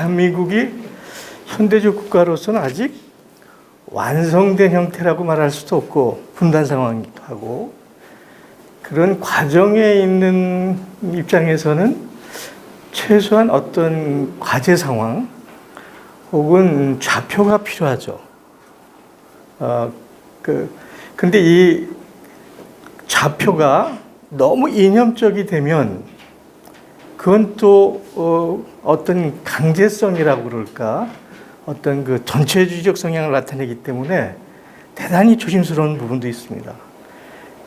대한민국이 현대적 국가로서는 아직 완성된 형태라고 말할 수도 없고 분단 상황이기도 하고 그런 과정에 있는 입장에서는 최소한 어떤 과제 상황 혹은 좌표가 필요하죠. 근데 이 좌표가 너무 이념적이 되면 그건 또 어떤 강제성이라고 그럴까? 어떤 그 전체주의적 성향을 나타내기 때문에 대단히 조심스러운 부분도 있습니다.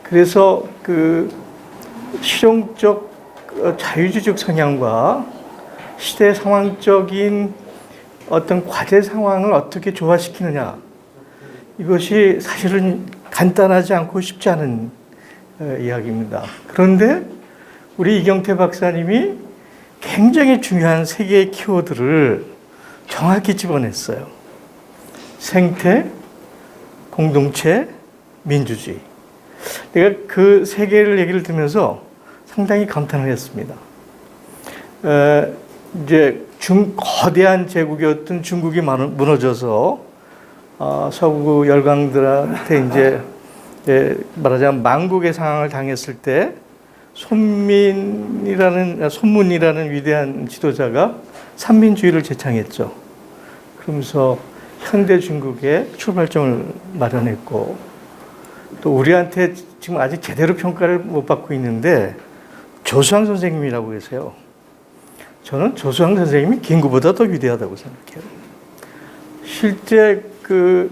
그래서 그 실용적 자유주의적 성향과 시대 상황적인 어떤 과제 상황을 어떻게 조화시키느냐. 이것이 사실은 간단하지 않고 쉽지 않은 이야기입니다. 그런데 우리 이경태 박사님이 굉장히 중요한 세 개의 키워드를 정확히 집어냈어요. 생태, 공동체, 민주주의. 내가 그 세 개를 얘기를 들으면서 상당히 감탄을 했습니다. 이제 거대한 제국이었던 중국이 무너져서 서구 열강들한테 이제 말하자면 망국의 상황을 당했을 때 손문이라는 위대한 지도자가 삼민주의를 제창했죠. 그러면서 현대 중국의 출발점을 마련했고 또 우리한테 지금 아직 제대로 평가를 못 받고 있는데 조수왕 선생님이라고 계세요. 저는 조수왕 선생님이 김구보다 더 위대하다고 생각해요. 실제 그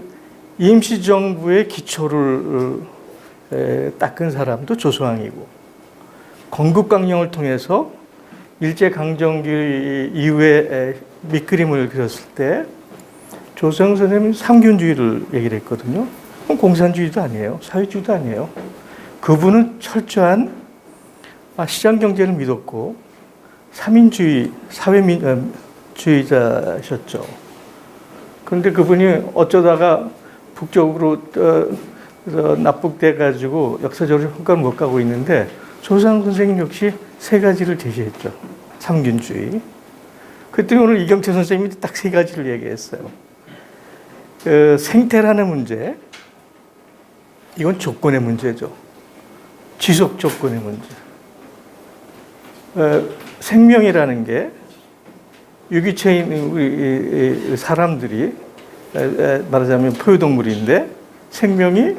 임시정부의 기초를 닦은 사람도 조수왕이고 건국강령을 통해서 일제강점기 이후에 밑그림을 그렸을 때 조수왕 선생님은 삼균주의를 얘기를 했거든요. 공산주의도 아니에요. 사회주의도 아니에요. 그분은 철저한 시장경제를 믿었고 삼인주의, 사회주의자셨죠. 그런데 그분이 어쩌다가 북쪽으로 납북돼가지고 역사적으로 평가를 못 가고 있는데 조수왕 선생님 역시 세 가지를 제시했죠. 삼균주의. 그때 오늘 이경태 선생님이 딱 세 가지를 얘기했어요. 생태라는 문제, 이건 조건의 문제죠. 지속 조건의 문제. 생명이라는 게 유기체에 있는 우리 사람들이 말하자면 포유동물인데 생명이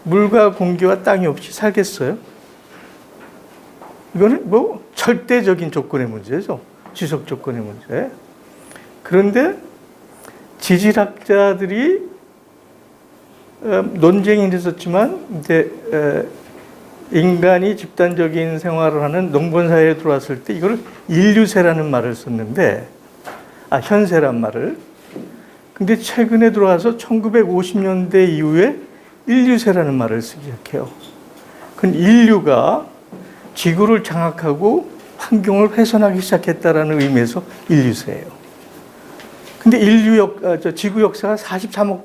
물과 공기와 땅이 없이 살겠어요? 이거는 뭐 절대적인 조건의 문제죠. 지속 조건의 문제. 그런데 지질학자들이 논쟁이 있었지만 이제 인간이 집단적인 생활을 하는 농번사회에 들어왔을 때 이걸 인류세라는 말을 썼는데 현세란 말을. 근데 최근에 들어와서 1950년대 이후에 인류세라는 말을 쓰기 시작해요. 그건 인류가 지구를 장악하고 환경을 훼손하기 시작했다라는 의미에서 인류세예요. 근데 지구 역사가 43억,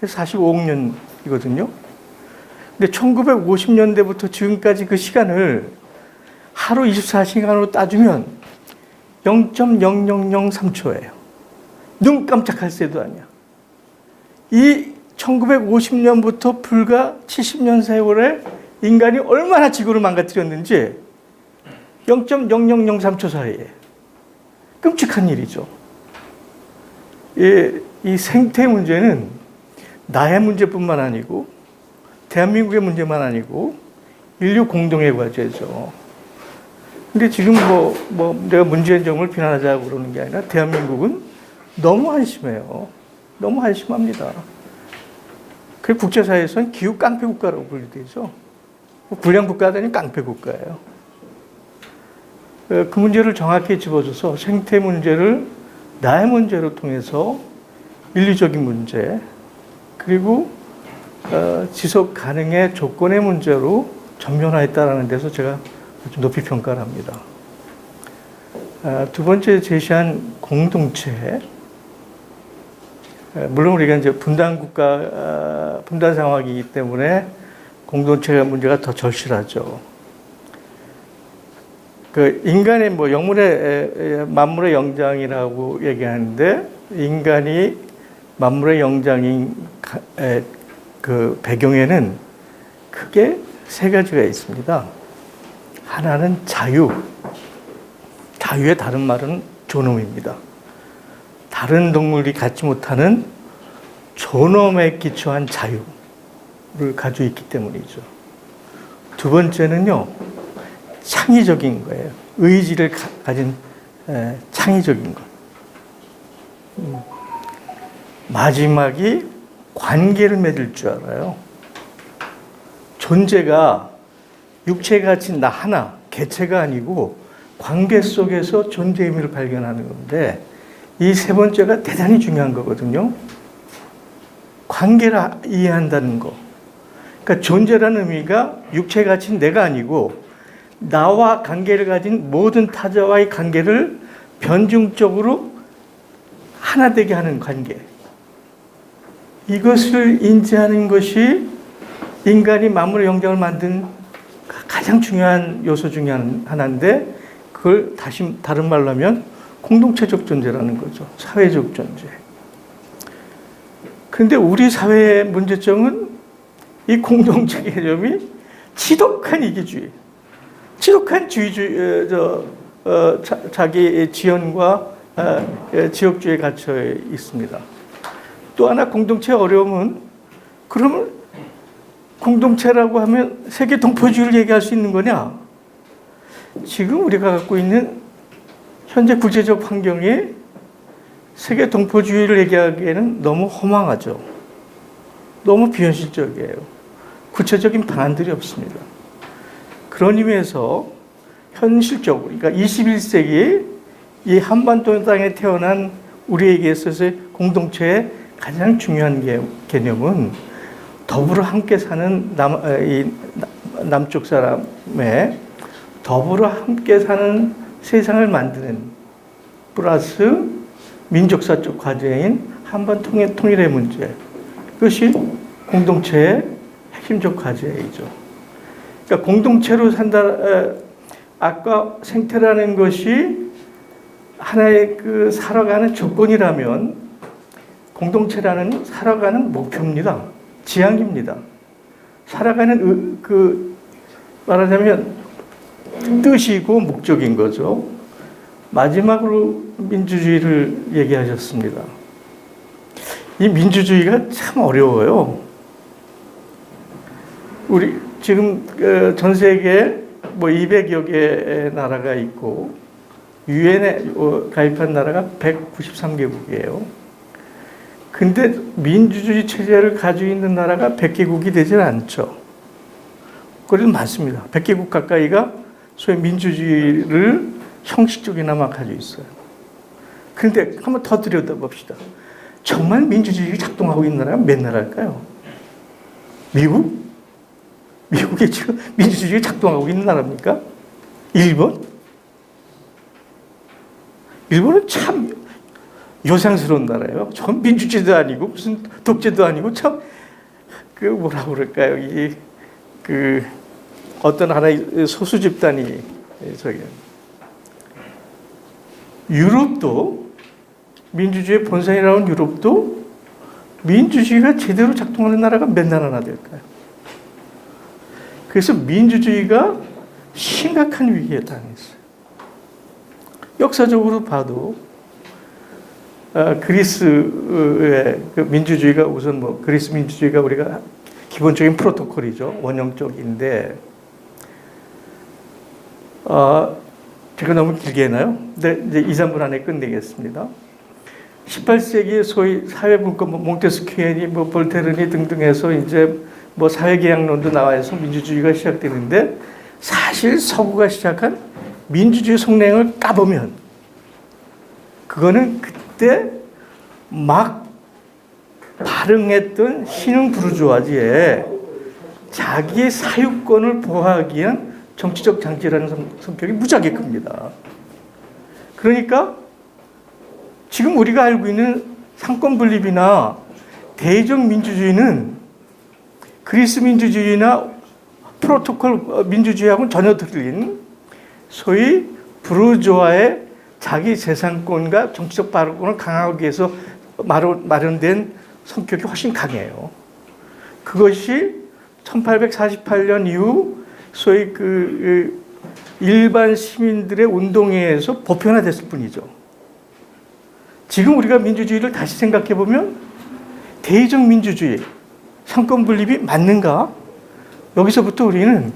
45억 년이거든요. 근데 1950년대부터 지금까지 그 시간을 하루 24시간으로 따주면 0.0003초예요. 눈 깜짝할 새도 아니야. 이 1950년부터 불과 70년 세월에 인간이 얼마나 지구를 망가뜨렸는지 0.0003초 사이에 끔찍한 일이죠. 이 생태 문제는 나의 문제뿐만 아니고 대한민국의 문제만 아니고 인류 공동의 과제죠. 근데 지금 내가 문재인 정부를 비난하자고 그러는 게 아니라 대한민국은 너무 한심해요. 너무 한심합니다. 그리고 국제사회에서는 기후 깡패 국가라고 분류되죠. 불량 국가가 아닌 깡패 국가예요. 그 문제를 정확히 집어줘서 생태 문제를 나의 문제로 통해서 인류적인 문제 그리고 지속 가능의 조건의 문제로 전면화했다는 데서 제가 아주 높이 평가를 합니다. 두 번째 제시한 공동체. 물론 우리가 이제 분단 상황이기 때문에 공동체 문제가 더 절실하죠. 그 인간의 뭐 영물의 만물의 영장이라고 얘기하는데 인간이 만물의 영장인 그 배경에는 크게 세 가지가 있습니다. 하나는 자유. 자유의 다른 말은 존엄입니다. 다른 동물이 갖지 못하는 존엄에 기초한 자유를 가지고 있기 때문이죠. 두 번째는요, 창의적인 거예요. 의지를 가진 창의적인 것. 마지막이 관계를 맺을 줄 알아요. 존재가 육체가 가진 나 하나, 개체가 아니고 관계 속에서 존재의 의미를 발견하는 건데 이 세 번째가 대단히 중요한 거거든요. 관계를 이해한다는 거. 그러니까 존재라는 의미가 육체가 가진 내가 아니고 나와 관계를 가진 모든 타자와의 관계를 변증적으로 하나 되게 하는 관계. 이것을 인지하는 것이 인간이 만물의 영장을 만든 가장 중요한 요소 중에 하나인데 그걸 다른 말로 하면 공동체적 존재라는 거죠. 사회적 존재. 그런데 우리 사회의 문제점은 이 공동체 개념이 지독한 이기주의, 지독한 자기 지연과 지역주의에 갇혀 있습니다. 또 하나 공동체의 어려움은 그러면 공동체라고 하면 세계 동포주의를 얘기할 수 있는 거냐? 지금 우리가 갖고 있는 현재 국제적 환경에 세계 동포주의를 얘기하기에는 너무 허망하죠. 너무 비현실적이에요. 구체적인 방안들이 없습니다. 그런 의미에서 현실적으로, 그러니까 21세기 이 한반도 땅에 태어난 우리에게 있어서의 공동체의 가장 중요한 개념은 더불어 함께 사는 남쪽 사람의 더불어 함께 사는 세상을 만드는 플러스 민족사적 과제인 한반 통일의 문제. 그것이 공동체의 핵심적 과제이죠. 그러니까 공동체로 산다, 아까 생태라는 것이 하나의 그 살아가는 조건이라면 공동체라는 살아가는 목표입니다. 지향입니다. 살아가는 말하자면 뜻이고 목적인 거죠. 마지막으로 민주주의를 얘기하셨습니다. 이 민주주의가 참 어려워요. 우리 지금 전 세계에 뭐 200여 개의 나라가 있고 유엔에 가입한 나라가 193개국이에요. 근데 민주주의 체제를 가지고 있는 나라가 100개국이 되질 않죠. 그래도 많습니다. 100개국 가까이가 소위 민주주의를 형식적이나마 가지고 있어요. 그런데 한번 더 들여다봅시다. 정말 민주주의가 작동하고 있는 나라가 몇 나라일까요? 미국? 미국이 지금 민주주의가 작동하고 있는 나라입니까? 일본? 일본은 참 요상스러운 나라예요. 전 민주주의도 아니고 무슨 독재도 아니고 참 뭐라고 그럴까요? 어떤 하나의 소수 집단이 유럽도 민주주의의 본산이라는 유럽도 민주주의가 제대로 작동하는 나라가 몇 나라나 될까요? 그래서 민주주의가 심각한 위기에 당했어요. 역사적으로 봐도 그리스의 민주주의가 우선 그리스 민주주의가 우리가 기본적인 프로토콜이죠. 원형적인데 제가 너무 길게 했나요? 네, 이제 2, 3분 안에 끝내겠습니다. 18세기 소위 사회분권, 몽테스키에니, 볼테르니 등등 해서 이제 사회계약론도 나와서 민주주의가 시작되는데 사실 서구가 시작한 민주주의 속냉을 까보면 그거는 그때 막 발흥했던 신흥 부르주아지에 자기의 사유권을 보호하기 위한 정치적 장치라는 성격이 무지하게 큽니다. 그러니까 지금 우리가 알고 있는 상권 분립이나 대의적 민주주의는 그리스 민주주의나 프로토콜 민주주의하고는 전혀 틀린 소위 부르주아의 자기 재산권과 정치적 발언권을 강화하기 위해서 마련된 성격이 훨씬 강해요. 그것이 1848년 이후 소위 그 일반 시민들의 운동에 의해서 보편화됐을 뿐이죠. 지금 우리가 민주주의를 다시 생각해 보면 대의적 민주주의, 상권 분립이 맞는가? 여기서부터 우리는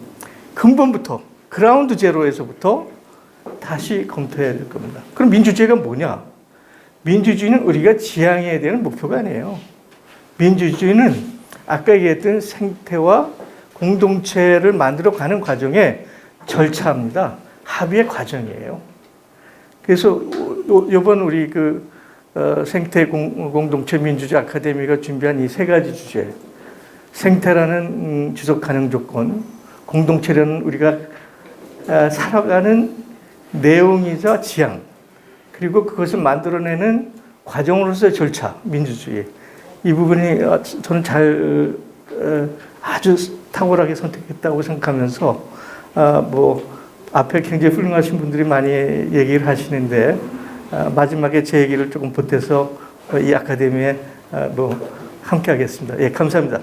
근본부터 그라운드 제로에서부터 다시 검토해야 될 겁니다. 그럼 민주주의가 뭐냐? 민주주의는 우리가 지향해야 되는 목표가 아니에요. 민주주의는 아까 얘기했던 생태와 공동체를 만들어가는 과정의 절차입니다. 합의의 과정이에요. 그래서 이번 우리 그 생태 공동체 민주주의 아카데미가 준비한 이 세 가지 주제, 생태라는 지속 가능 조건, 공동체라는 우리가 살아가는 내용이자 지향, 그리고 그것을 만들어내는 과정으로서의 절차, 민주주의. 이 부분이 저는 아주 탁월하게 선택했다고 생각하면서 뭐 앞에 굉장히 훌륭하신 분들이 많이 얘기를 하시는데 마지막에 제 얘기를 조금 보태서 이 아카데미에 뭐 함께 하겠습니다. 예, 감사합니다.